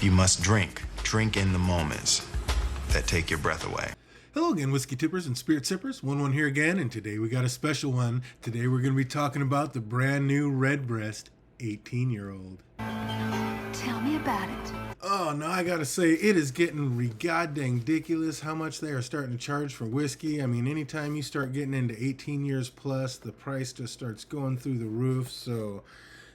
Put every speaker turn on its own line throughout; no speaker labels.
If you must drink, drink in the moments that take your breath away.
Hello again, whiskey tippers and spirit sippers. Wun Wun here again, and today we got a special one. Today we're going to be talking about the brand new Redbreast 18-year-old.
Tell me about it.
Oh, no, I gotta say, it is getting goddamn ridiculous how much they are starting to charge for whiskey. I mean, anytime you start getting into 18 years plus, the price just starts going through the roof. So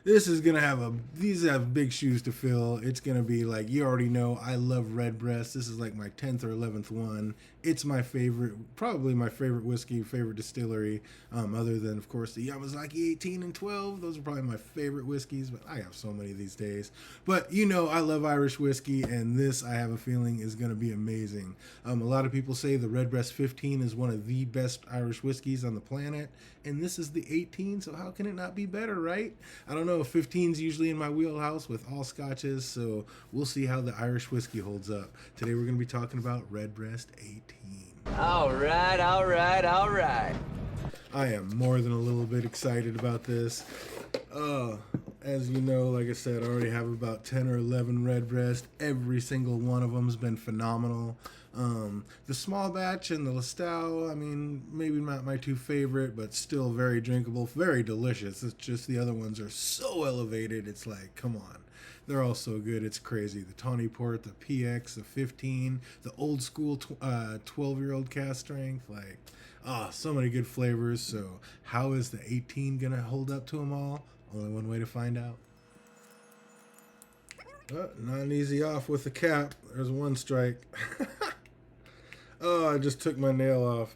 this is gonna have these have big shoes to fill. It's gonna be like, you already know, I love Redbreast. This is like my 10th or 11th one. It's my favorite, probably my favorite whiskey, favorite distillery, other than, of course, the Yamazaki 18 and 12. Those are probably my favorite whiskeys, but I have so many these days. But you know, I love Irish whiskey, and this, I have a feeling, is going to be amazing. A lot of people say the Redbreast 15 is one of the best Irish whiskeys on the planet, and this is the 18, so how can it not be better, right? I don't know, 15 is usually in my wheelhouse with all scotches, so we'll see how the Irish whiskey holds up. Today we're going to be talking about Redbreast 18.
All right.
I am more than a little bit excited about this. As you know, like I said, I already have about 10 or 11 Redbreast. Every single one of them has been phenomenal. The small batch and the Lestau, I mean, maybe not my two favorite, but still very drinkable, very delicious. It's just the other ones are so elevated. It's like, come on. They're all so good. It's crazy. The Tawny Port, the PX, the 15, the old school 12-year-old cask strength. Like, so many good flavors. So how is the 18 going to hold up to them all? Only one way to find out. Not an easy off with the cap. There's one strike. I just took my nail off.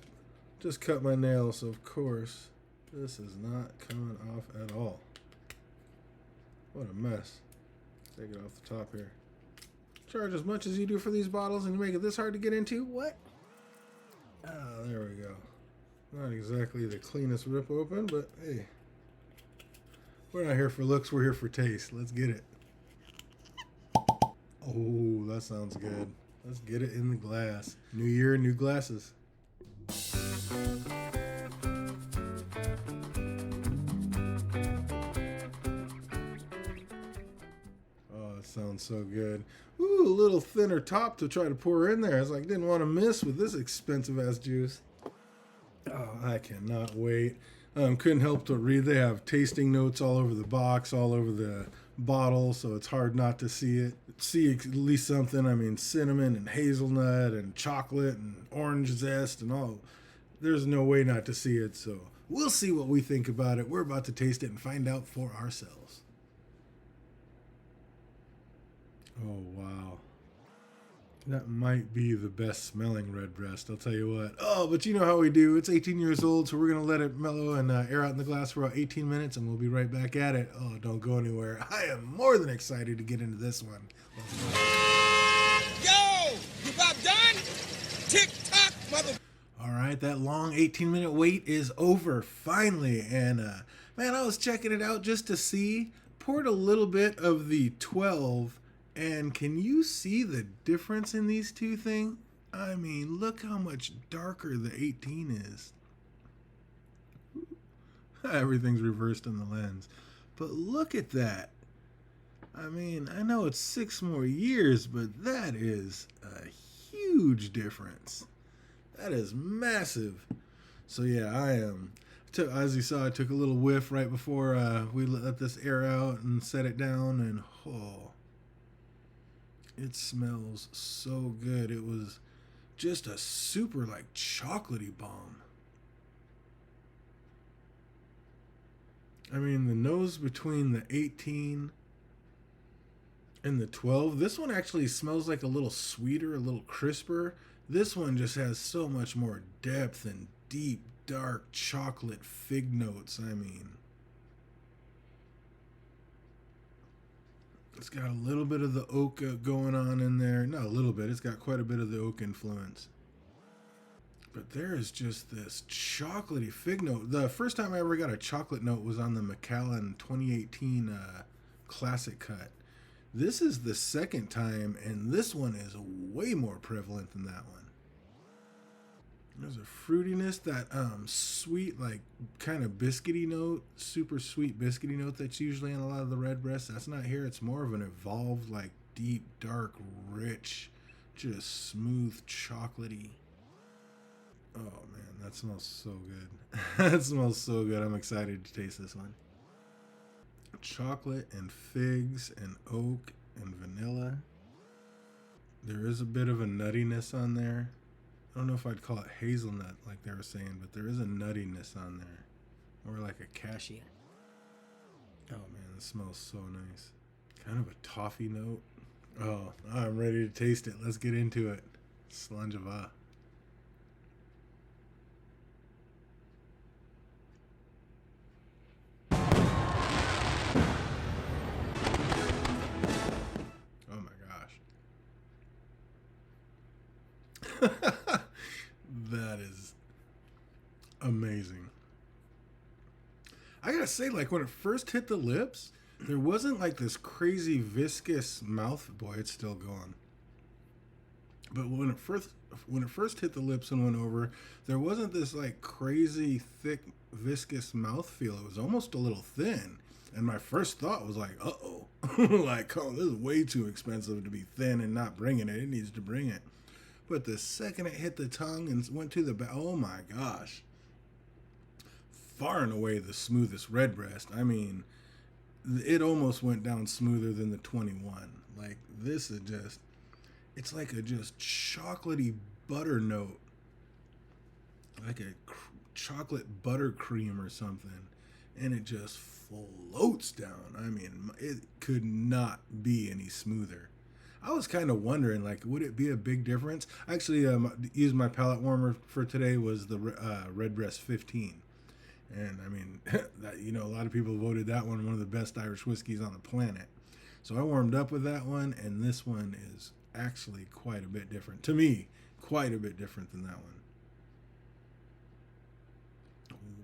Just cut my nail, so of course this is not coming off at all. What a mess. Take it off the top here. Charge as much as you do for these bottles and you make it this hard to get into? What? There we go. Not exactly the cleanest rip open, but hey. We're not here for looks, we're here for taste. Let's get it. Oh, that sounds good. Let's get it in the glass. New year, new glasses. Sounds so good. Ooh, a little thinner top to try to pour in there. I was like, didn't want to miss with this expensive ass juice. Oh, I cannot wait. Couldn't help to read. They have tasting notes all over the box, all over the bottle, so it's hard not to see it. See at least something. I mean, cinnamon and hazelnut and chocolate and orange zest and all. There's no way not to see it, so we'll see what we think about it. We're about to taste it and find out for ourselves. Oh, wow. That might be the best smelling Redbreast, I'll tell you what. Oh, but you know how we do. It's 18 years old, so we're going to let it mellow and air out in the glass for about 18 minutes, and we'll be right back at it. Oh, don't go anywhere. I am more than excited to get into this one.
Yo! You about done? Tick-tock, mother...
All right, that long 18-minute wait is over, finally. And, man, I was checking it out just to see. Poured a little bit of the 12... And can you see the difference in these two things? I mean, look how much darker the 18 is. Everything's reversed in the lens. But look at that. I mean, I know it's 6 more years, but that is a huge difference. That is massive. So yeah, as you saw, I took a little whiff right before we let this air out and set it down, and it smells so good. It was just a super like chocolatey bomb. I mean, the nose between the 18 and the 12, this one actually smells like a little sweeter, a little crisper. This one just has so much more depth and deep, dark chocolate fig notes. I mean, it's got a little bit of the oak going on in there. Not a little bit. It's got quite a bit of the oak influence. But there is just this chocolatey fig note. The first time I ever got a chocolate note was on the Macallan 2018 Classic Cut. This is the second time, and this one is way more prevalent than that one. There's a fruitiness, that sweet, like, kind of biscuity note, super sweet biscuity note that's usually in a lot of the Redbreast. That's not here. It's more of an evolved, like, deep, dark, rich, just smooth, chocolatey. Oh man, that smells so good. That smells so good. I'm excited to taste this one. Chocolate and figs and oak and vanilla. There is a bit of a nuttiness on there. I don't know if I'd call it hazelnut like they were saying, but there is a nuttiness on there. Or like a cashew. Oh man, this smells so nice. Kind of a toffee note. Oh, I'm ready to taste it. Let's get into it. Slanjava. Oh my gosh. That is amazing. I gotta say, like, when it first hit the lips, there wasn't like this crazy viscous mouth. Boy, it's still going. But when it first hit the lips and went over, there wasn't this like crazy thick viscous mouthfeel. It was almost a little thin. And my first thought was like, uh-oh. Like, oh, this is way too expensive to be thin and not bringing it. It needs to bring it. But the second it hit the tongue and went to the back, oh my gosh. Far and away the smoothest Redbreast. I mean, it almost went down smoother than the 21. Like, this is just, it's like a just chocolatey butter note. Like a chocolate buttercream or something. And it just floats down. I mean, it could not be any smoother. I was kind of wondering, like, would it be a big difference? I actually used my palate warmer for today was the Redbreast 15. And I mean, that, you know, a lot of people voted that one of the best Irish whiskeys on the planet. So I warmed up with that one, and this one is actually quite a bit different. To me, quite a bit different than that one.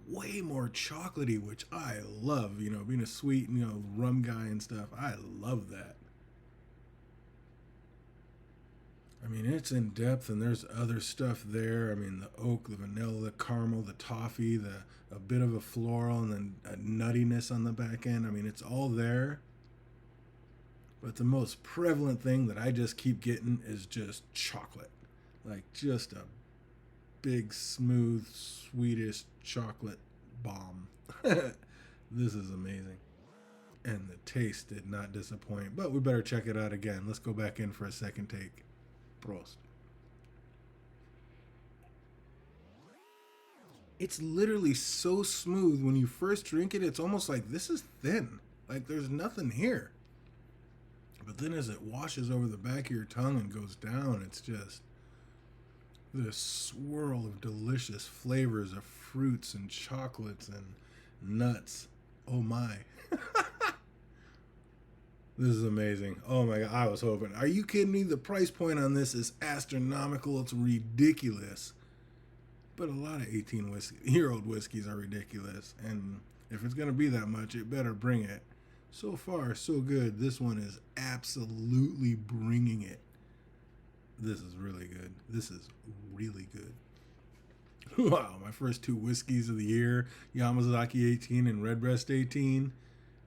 Way more chocolatey, which I love. You know, being a sweet, you know, rum guy and stuff, I love that. I mean, it's in depth, and there's other stuff there. I mean, the oak, the vanilla, the caramel, the toffee, a bit of a floral, and then a nuttiness on the back end. I mean, it's all there. But the most prevalent thing that I just keep getting is just chocolate. Like, just a big, smooth, Swedish chocolate bomb. This is amazing. And the taste did not disappoint. But we better check it out again. Let's go back in for a second take. Prost. It's literally so smooth when you first drink it. It's almost like this is thin. Like there's nothing here. But then as it washes over the back of your tongue and goes down, it's just this swirl of delicious flavors of fruits and chocolates and nuts. Oh my. This is amazing. Oh my God, I was hoping. Are you kidding me? The price point on this is astronomical. It's ridiculous. But a lot of 18-year-old whiskeys are ridiculous. And if it's going to be that much, it better bring it. So far, so good. This one is absolutely bringing it. This is really good. This is really good. Wow, my first two whiskeys of the year, Yamazaki 18 and Redbreast 18.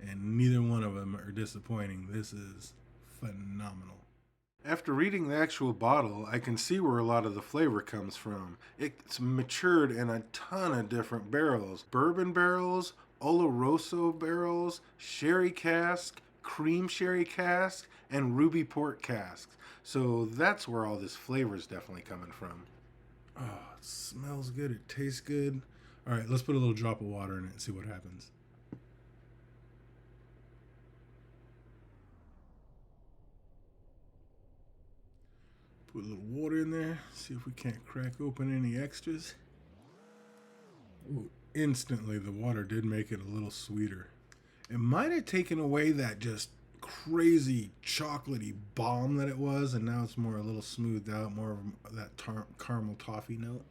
And neither one of them are disappointing. This is phenomenal. After reading the actual bottle, I can see where a lot of the flavor comes from. It's matured in a ton of different barrels. Bourbon barrels, Oloroso barrels, sherry cask, cream sherry cask, and ruby port casks. So that's where all this flavor is definitely coming from. Oh, it smells good. It tastes good. All right, let's put a little drop of water in it and see what happens. Put a little water in there, see if we can't crack open any extras. Ooh, instantly the water did make it a little sweeter. It might have taken away that just crazy chocolatey bomb that it was, and now it's more a little smoothed out, more of that caramel toffee note.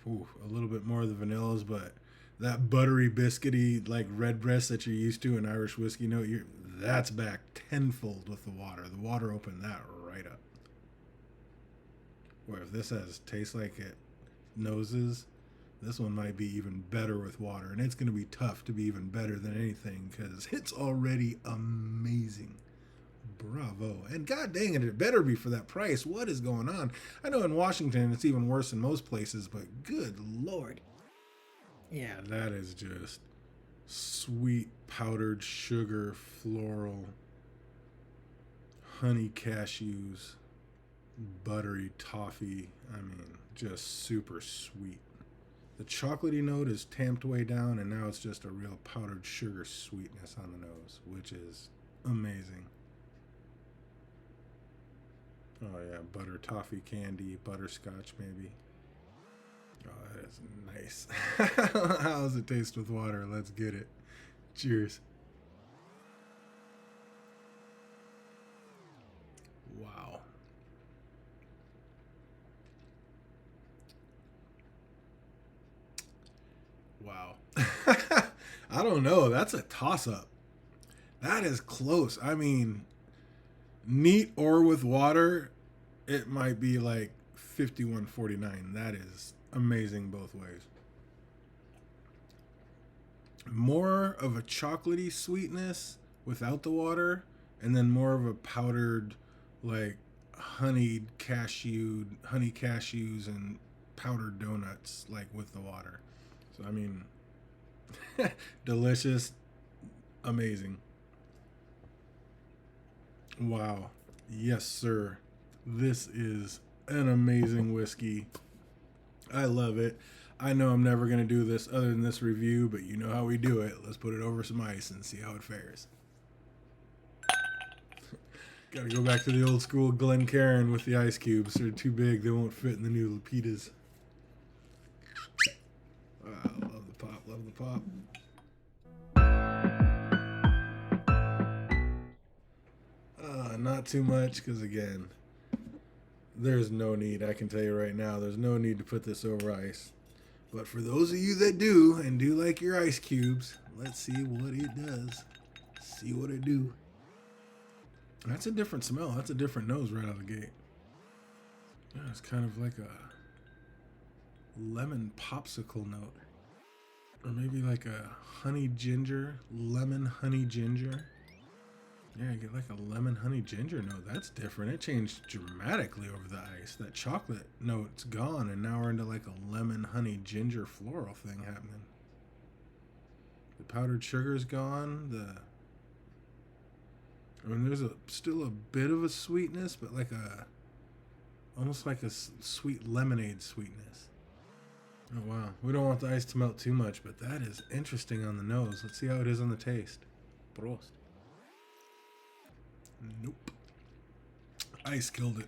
Ooh, a little bit more of the vanillas, but that buttery biscuity like Redbreast that you're used to in Irish whiskey note, that's back tenfold with the water. The water opened that right up. Or if this tastes like it noses, this one might be even better with water. And it's going to be tough to be even better than anything because it's already amazing. Bravo. And god dang it, it better be for that price. What is going on? I know in Washington it's even worse than most places, but good Lord. Yeah, that is just sweet powdered sugar, floral, honey cashews, buttery toffee. I mean, just super sweet. The chocolatey note is tamped way down, and now it's just a real powdered sugar sweetness on the nose, which is amazing. Oh yeah, butter toffee candy, butterscotch maybe. Oh, that is nice. How does it taste with water? Let's get it. Cheers. Wow. Wow. I don't know. That's a toss-up. That is close. I mean, neat or with water, it might be like 51.49. That is amazing both ways. More of a chocolatey sweetness without the water, and then more of a powdered, like honey cashews and powdered donuts, like with the water. So I mean, delicious, amazing. Wow. Yes, sir. This is an amazing whiskey. I love it. I know I'm never going to do this other than this review, but you know how we do it. Let's put it over some ice and see how it fares. Got to go back to the old school Glencairn with the ice cubes. They're too big. They won't fit in the new Lapitas. Wow, love the pop, love the pop. Not too much, because again, there's no need. I can tell you right now, there's no need to put this over ice. But for those of you that do, and do like your ice cubes, let's see what it does. See what it do. That's a different smell. That's a different nose right out of the gate. Yeah, it's kind of like a lemon popsicle note. Or maybe like a honey ginger, lemon honey ginger. Yeah, you get like a lemon honey ginger note. That's different. It changed dramatically over the ice. That chocolate note's gone, and now we're into like a lemon honey ginger floral thing happening. The powdered sugar's gone. There's still a bit of a sweetness, but like almost like a sweet lemonade sweetness. Oh wow, we don't want the ice to melt too much, but that is interesting on the nose. Let's see how it is on the taste. Prost. Nope. Ice killed it.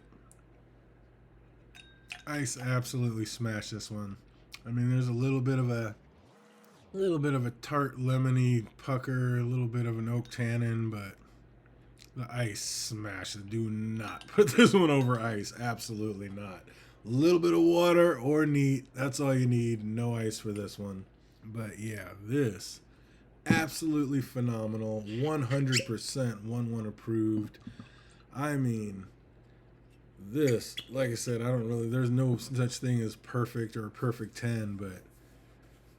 Ice absolutely smashed this one. I mean, there's a little bit of a tart lemony pucker, a little bit of an oak tannin, but the ice smashed it. Do not put this one over ice. Absolutely not. A little bit of water or neat. That's all you need. No ice for this one. But yeah, this absolutely phenomenal. 100% Wun Wun approved. I mean, this, like I said, there's no such thing as perfect or a perfect 10, but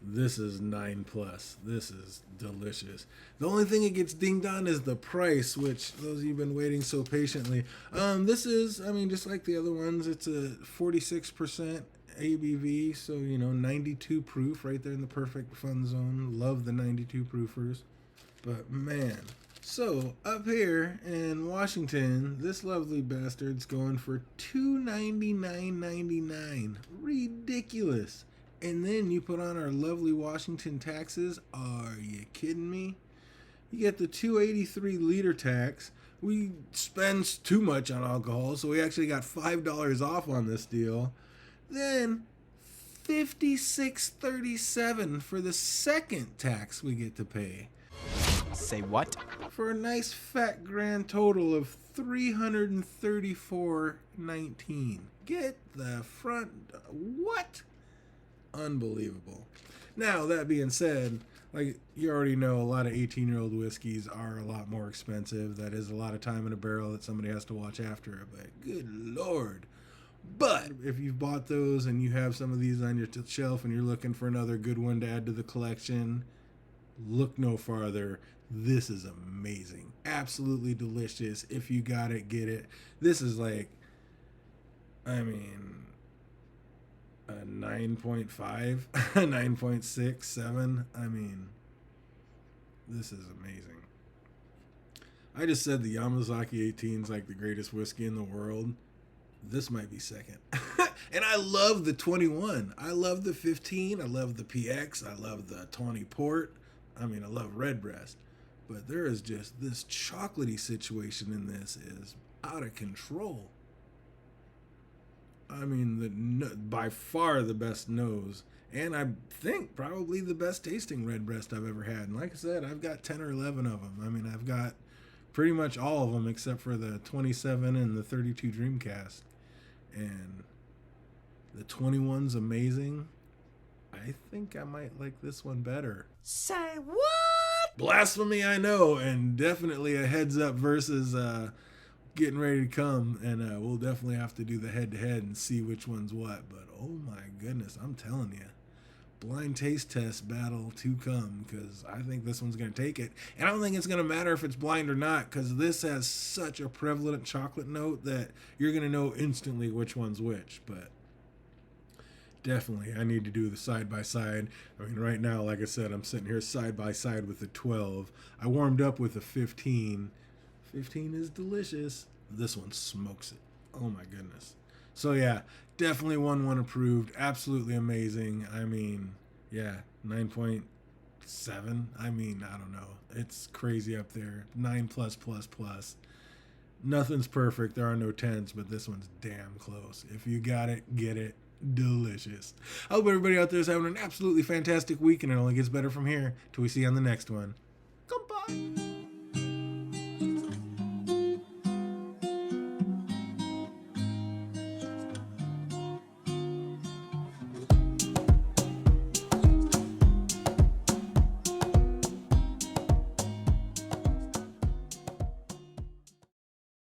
this is 9+. This is delicious. The only thing it gets dinged on is the price, which those of you who've been waiting so patiently. This is, just like the other ones, it's a 46% ABV, so 92 proof, right there in the perfect fun zone. Love the 92 proofers. But man, so up here in Washington, this lovely bastard's going for $299.99. Ridiculous. And then you put on our lovely Washington taxes. Are you kidding me? You get the $2.83 liter tax. We spend too much on alcohol, so we actually got $5 off on this deal. Then $56.37 for the second tax we get to pay.
Say what?
For a nice fat grand total of $334.19. Get the front. What? Unbelievable. Now, that being said, like you already know, a lot of 18-year-old whiskeys are a lot more expensive. That is a lot of time in a barrel that somebody has to watch after it. But good Lord. But if you've bought those and you have some of these on your shelf and you're looking for another good one to add to the collection, look no farther This is amazing. Absolutely delicious. If you got it, get it. This is like, I mean, a 9.5, 9.6, 7. I mean, this is amazing. I just said the Yamazaki 18 is like the greatest whiskey in the world. This might be second. And I love the 21. I love the 15. I love the PX. I love the 20 Port. I mean, I love Redbreast. But there is just this chocolatey situation in this is out of control. I mean, by far the best nose. And I think probably the best tasting Redbreast I've ever had. And like I said, I've got 10 or 11 of them. I mean, I've got pretty much all of them except for the 27 and the 32 Dreamcast. And the 21's amazing. I think I might like this one better.
Say what?
Blasphemy, I know, and definitely a heads up versus getting ready to come, and we'll definitely have to do the head-to-head and see which one's what. But oh my goodness, I'm telling you, blind taste test battle to come, because I think this one's going to take it. And I don't think it's going to matter if it's blind or not, because this has such a prevalent chocolate note that you're going to know instantly which one's which. But definitely, I need to do the side-by-side. I mean, right now, like I said, I'm sitting here side-by-side with the 12. I warmed up with the 15. 15 is delicious. This one smokes it. Oh my goodness. So yeah, definitely Wun Wun approved. Absolutely amazing. I mean, yeah, 9.7. I mean, I don't know. It's crazy up there. 9 plus plus plus. Nothing's perfect. There are no 10s, but this one's damn close. If you got it, get it. Delicious. I hope everybody out there is having an absolutely fantastic week, and it only gets better from here till we see you on the next one. Goodbye.